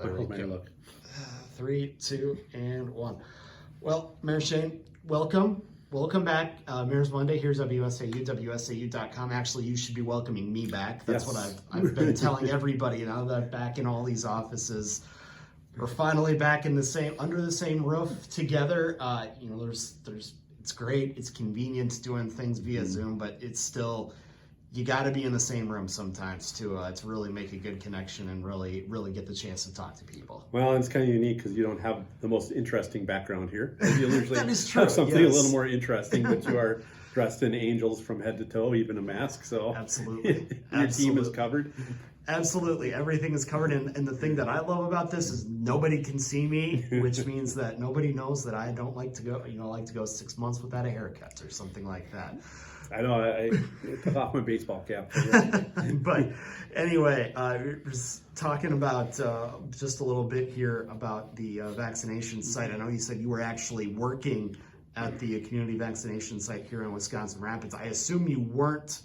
There we go. Look. 3, 2, and 1. Well, Mayor Shane, welcome. Welcome back. Mayor's Monday. Here's WSAU, WSAU.com. Actually, you should be welcoming me back. That's Yes. what I've been telling everybody. Now that I'm back in all these offices, we're finally back in under the same roof together. It's great. It's convenient doing things via Zoom, but it's still, you got to be in the same room sometimes to really make a good connection and really get the chance to talk to people. Well, it's kind of unique because you don't have the most interesting background here. You usually That is true, have something yes. a little more interesting, but you are dressed in angels from head to toe, even a mask. So Absolutely. your team is Absolutely. covered. Absolutely, everything is covered, and the thing that I love about this is nobody can see me, which means that nobody knows that I don't like to go. I like to go 6 months without a haircut or something like that. I know. I took off my baseball cap. But anyway, just talking about just a little bit here about the vaccination site. I know you said you were actually working at the community vaccination site here in Wisconsin Rapids. I assume you weren't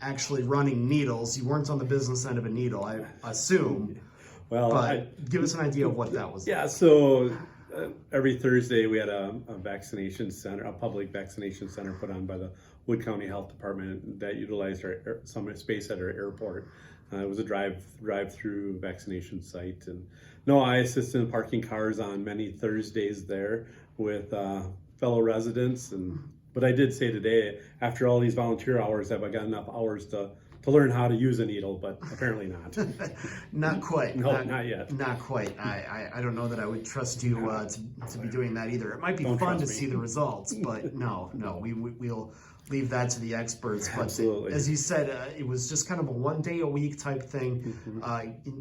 actually running needles. You weren't on the business end of a needle, I assume. Well, But give us an idea of what that was. yeah. So every Thursday we had a vaccination center, a public vaccination center put on by the Wood County Health Department that utilized some space at our airport. It was a drive-through vaccination site, and no, I assisted in parking cars on many Thursdays there with fellow residents. But I did say today, after all these volunteer hours, have I got enough hours to learn how to use a needle? But apparently not. Not quite. No, not yet. Not quite. I don't know that I would trust you to be doing that either. It might be Don't fun to trust me. see the results, but no, we'll leave that to the experts. But Absolutely. as you said, it was just kind of a 1 day a week type thing.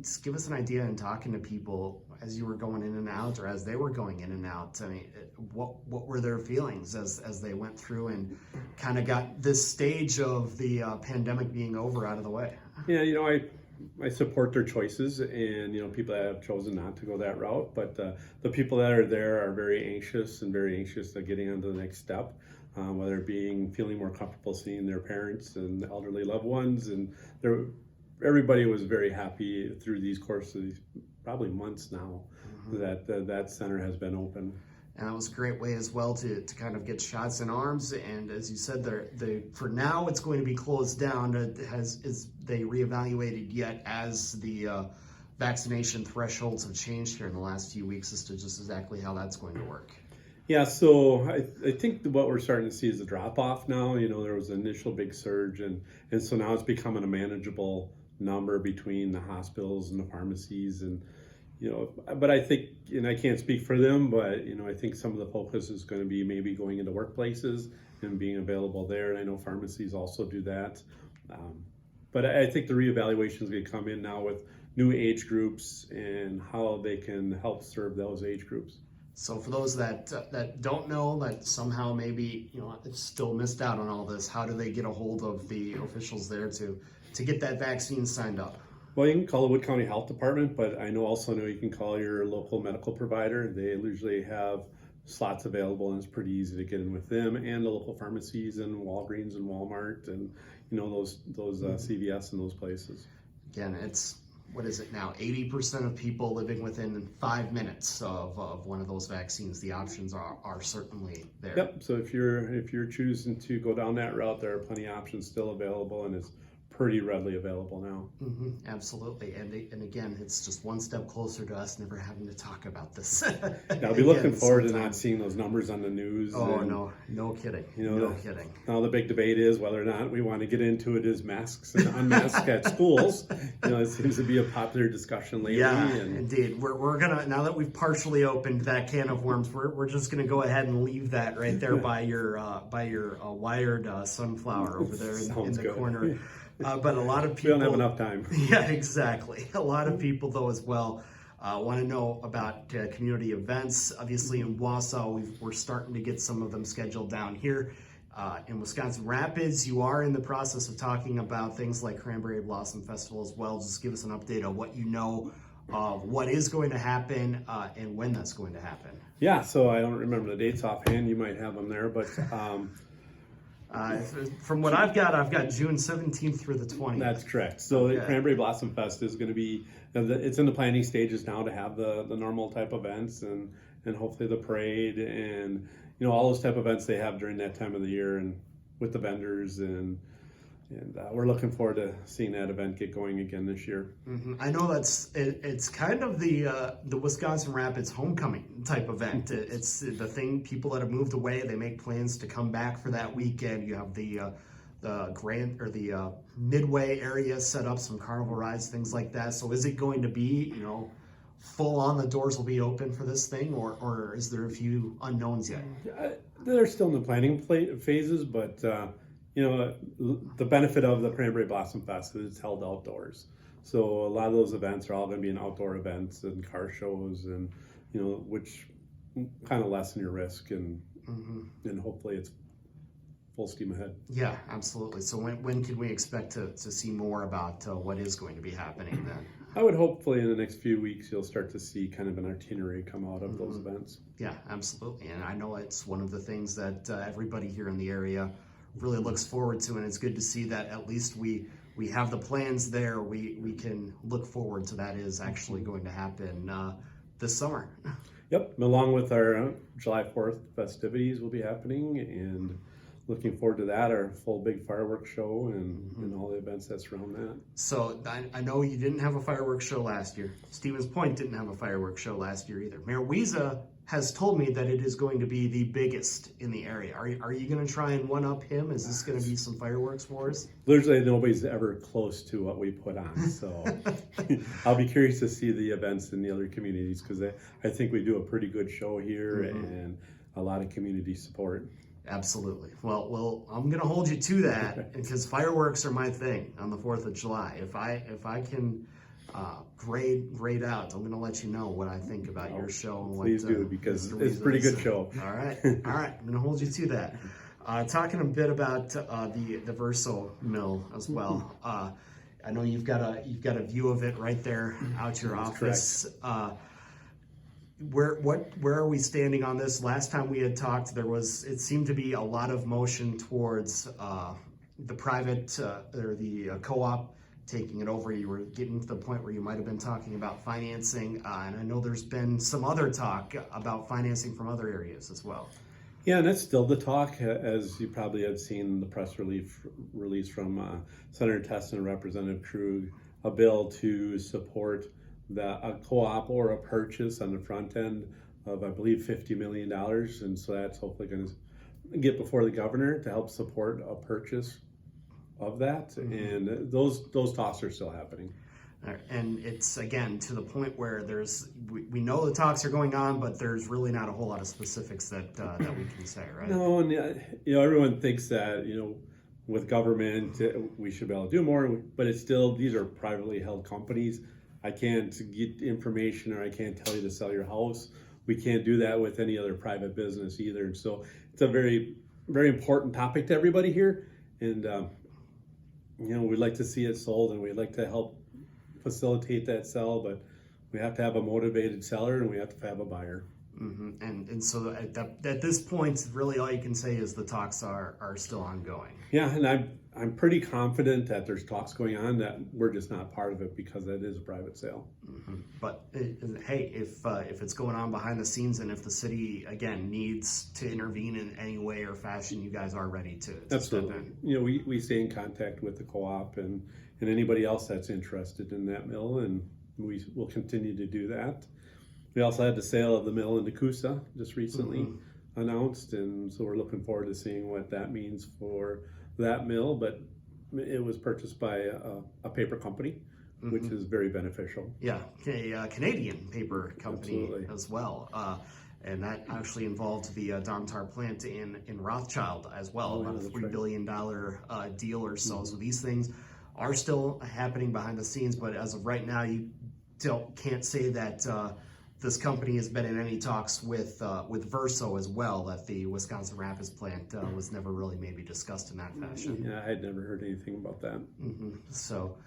Just give us an idea in talking to people as you were going in and out, or as they were going in and out. I mean, what were their feelings as they went through and kind of got this stage of the pandemic being over out of the way? Yeah, I support their choices, and people that have chosen not to go that route. But the people that are there are very anxious to getting on to the next step, whether it being feeling more comfortable seeing their parents and elderly loved ones, and everybody was very happy through these courses, these probably months now, that center has been open. And that was a great way as well to kind of get shots in arms. And as you said, for now it's going to be closed down. Is they reevaluated yet as the vaccination thresholds have changed here in the last few weeks as to just exactly how that's going to work? Yeah, so I think what we're starting to see is a drop off now. There was an initial big surge, and so now it's becoming a manageable number between the hospitals and the pharmacies, and but I think, and I can't speak for them, but I think some of the focus is going to be maybe going into workplaces and being available there. And I know pharmacies also do that. But I think the reevaluation is going to come in now with new age groups and how they can help serve those age groups. So for those that don't know, that somehow maybe still missed out on all this, how do they get a hold of the officials there to get that vaccine signed up? Well, you can call the Wood County Health Department, but I know you can call your local medical provider. They usually have slots available, and it's pretty easy to get in with them, and the local pharmacies and Walgreens and Walmart and those CVS and those places. Again, it's, what is it now? 80% of people living within 5 minutes of one of those vaccines. The options are certainly there. Yep. So if you're choosing to go down that route, there are plenty of options still available, and it's pretty readily available now. Absolutely, and again, it's just one step closer to us never having to talk about this. I'll be looking forward to not seeing those numbers on the news. Oh, no kidding. No kidding. Now the big debate is whether or not we want to get into it is masks and unmasked at schools. It seems to be a popular discussion lately. Yeah, indeed. We're gonna, now that we've partially opened that can of worms, we're just gonna go ahead and leave that right there by your wired sunflower over there in the corner. But a lot of people... We don't have enough time. Yeah, exactly. A lot of people, though, as well, want to know about community events. Obviously, in Wausau, we're starting to get some of them scheduled down here. In Wisconsin Rapids, you are in the process of talking about things like Cranberry Blossom Festival as well. Just give us an update on what you know of what is going to happen and when that's going to happen. Yeah, so I don't remember the dates offhand. You might have them there, but... From what I've got June 17th through the 20th. That's correct. So the Okay. Cranberry Blossom Fest is going to be, it's in the planning stages now to have the normal type events and hopefully the parade and, all those type of events they have during that time of the year and with the vendors and we're looking forward to seeing that event get going again this year. I know it's kind of the Wisconsin Rapids homecoming type event. It's the thing, people that have moved away, they make plans to come back for that weekend. You have the Midway area set up, some carnival rides, things like that. So is it going to be, full on, the doors will be open for this thing, or is there a few unknowns yet? They're still in the planning phases, but the benefit of the Cranberry Blossom Fest is it's held outdoors. So a lot of those events are all going to be in outdoor events and car shows and, which kind of lessen your risk and hopefully it's full steam ahead. Yeah, absolutely. So when can we expect to see more about what is going to be happening then? I would hopefully in the next few weeks you'll start to see kind of an itinerary come out of those events. Yeah, absolutely. And I know it's one of the things that everybody here in the area really looks forward to, and it's good to see that at least we have the plans there. We can look forward to that is actually going to happen this summer. Yep, along with our July 4th festivities will be happening, and looking forward to that, our full big fireworks show and all the events that surround that. So I know you didn't have a fireworks show last year. Stevens Point didn't have a fireworks show last year either. Mayor Wiesa has told me that it is going to be the biggest in the area. Are you going to try and one-up him? Is this going to be some fireworks for us? Literally nobody's ever close to what we put on, so I'll be curious to see the events in the other communities because I think we do a pretty good show here and a lot of community support. Absolutely. Well, I'm going to hold you to that because fireworks are my thing on the 4th of July. If I can grade out, I'm going to let you know what I think about your show and what. Please do because it's a pretty good show. All right. I'm going to hold you to that. Talking a bit about the Verso mill as well. I know you've got a view of it right there out your office. Where are we standing on this? Last time we had talked, it seemed to be a lot of motion towards the private or the co-op taking it over. You were getting to the point where you might have been talking about financing, and I know there's been some other talk about financing from other areas as well. Yeah, and that's still the talk, as you probably had seen the press release from Senator Test and Representative Krug, a bill to support a co-op or a purchase on the front end of, I believe, $50 million. And so that's hopefully going to get before the governor to help support a purchase of that. And those talks are still happening. And it's, again, to the point where we know the talks are going on, but there's really not a whole lot of specifics that we can say, right? No, and everyone thinks that, with government, we should be able to do more, but it's still, these are privately held companies. I can't get information or I can't tell you to sell your house. We can't do that with any other private business either. And so it's a very, very important topic to everybody here. And, we'd like to see it sold and we'd like to help facilitate that sell, but we have to have a motivated seller and we have to have a buyer. And so at this point, really all you can say is the talks are still ongoing. Yeah, and I'm pretty confident that there's talks going on, that we're just not part of it because it is a private sale. But hey, if it's going on behind the scenes and if the city again needs to intervene in any way or fashion, you guys are ready to Absolutely. Step in. We stay in contact with the co-op and anybody else that's interested in that mill, and we will continue to do that. We also had the sale of the mill in Nakusa just recently announced, and so we're looking forward to seeing what that means for that mill. But it was purchased by a paper company, which is very beneficial. Yeah, a Canadian paper company Absolutely. as well. And that actually involved the Domtar plant in Rothschild as well, about a $3 billion deal or so. So these things are still happening behind the scenes, but as of right now, you can't say that this company has been in any talks with Verso as well, that the Wisconsin Rapids plant was never really maybe discussed in that fashion. Yeah, I had never heard anything about that. So,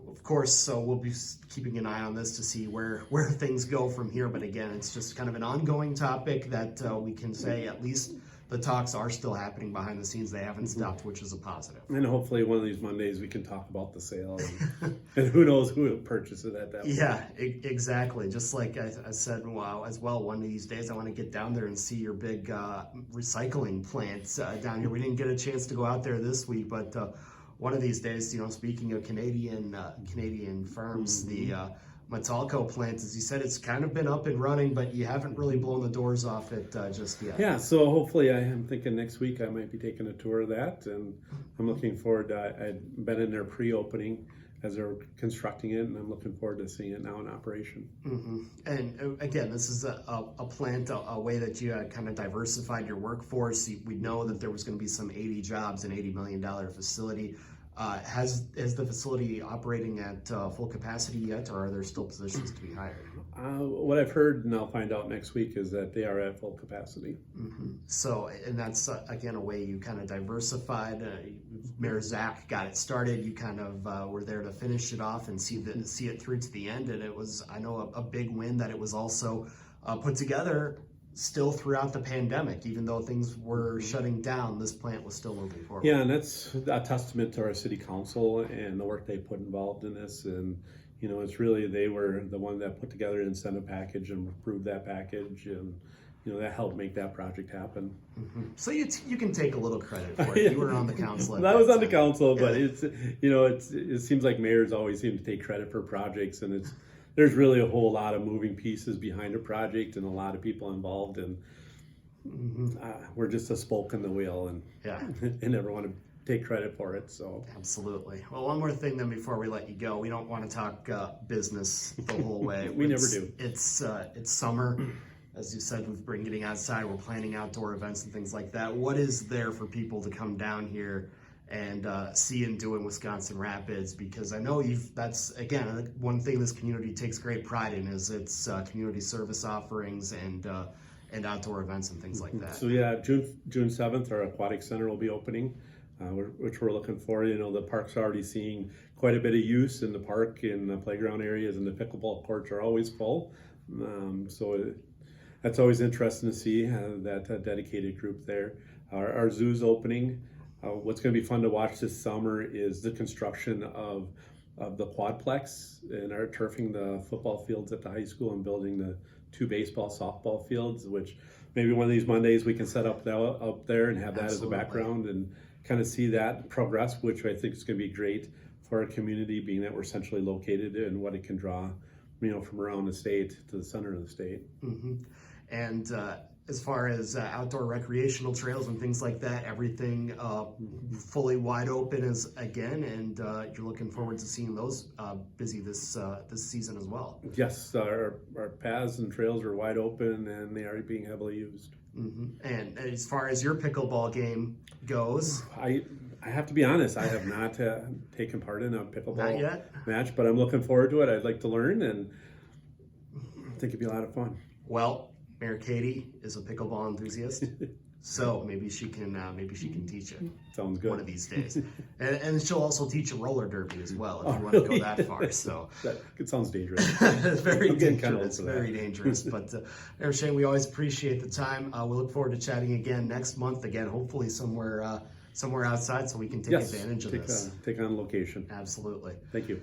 of course, so we'll be keeping an eye on this to see where things go from here. But again, it's just kind of an ongoing topic that we can say at least the talks are still happening behind the scenes. They haven't stopped, which is a positive. And hopefully one of these Mondays we can talk about the sale, and who knows who will purchase it at that point. Yeah, exactly. Just like I said, wow, as well, one of these days I want to get down there and see your big recycling plants down here. We didn't get a chance to go out there this week, but one of these days, speaking of Canadian firms, the Metalco plant, as you said, it's kind of been up and running, but you haven't really blown the doors off it just yet. Yeah, so hopefully I am thinking next week I might be taking a tour of that, and I'm looking forward to, I've been in their pre-opening as they're constructing it, and I'm looking forward to seeing it now in operation. Mm-hmm. And again, this is a plant, a way that you kind of diversified your workforce. We know that there was going to be some 80 jobs, an $80 million facility. Has the facility operating at full capacity yet, or are there still positions to be hired? What I've heard, and I'll find out next week, is that they are at full capacity. Mm-hmm. So, and that's again a way you kind of diversified. Mayor Zach got it started. You kind of were there to finish it off and see it through to the end. And it was, I know, a big win that it was also put together still throughout the pandemic. Even though things were shutting down, this plant was still moving forward. Yeah, and that's a testament to our city council and the work they put involved in this. And it's really, they were the one that put together an incentive package and approved that package, and that helped make that project happen. Mm-hmm. So you can take a little credit for it. You were on the council. I was on the council, but it seems like mayors always seem to take credit for projects, and there's really a whole lot of moving pieces behind a project and a lot of people involved, and we're just a spoke in the wheel, and and never want to take credit for it. So absolutely. Well, one more thing then before we let you go, we don't want to talk business the whole way. We never do. It's summer. As you said, we've been getting outside. We're planning outdoor events and things like that. What is there for people to come down here and see and do in Wisconsin Rapids? Because I know that's, again, one thing this community takes great pride in is its community service offerings and outdoor events and things like that. So yeah, June 7th, our aquatic center will be opening, which we're looking for. The park's already seeing quite a bit of use in the park, in the playground areas, and the pickleball courts are always full. So that's always interesting to see that dedicated group there. Our zoo's opening. What's going to be fun to watch this summer is the construction of the quadplex, and our turfing the football fields at the high school and building the 2 baseball, softball fields, which maybe one of these Mondays we can set up there and have that as a background and kind of see that progress, which I think is going to be great for our community, being that we're centrally located and what it can draw, from around the state to the center of the state. Mm-hmm. And as far as outdoor recreational trails and things like that, everything fully wide open again, and you're looking forward to seeing those busy this season as well. Yes, our paths and trails are wide open, and they are being heavily used. Mm-hmm. And as far as your pickleball game goes, I have to be honest, I have not taken part in a pickleball match, but I'm looking forward to it. I'd like to learn, and I think it'd be a lot of fun. Well, Mayor Katie is a pickleball enthusiast, so maybe she can teach it. Sounds good. One of these days, and she'll also teach a roller derby as well if you want to go that far. So it sounds dangerous. Very dangerous, very dangerous. But Mayor Shane, we always appreciate the time. We look forward to chatting again next month. Again, hopefully somewhere outside, so we can take advantage of this. Take on location. Absolutely. Thank you.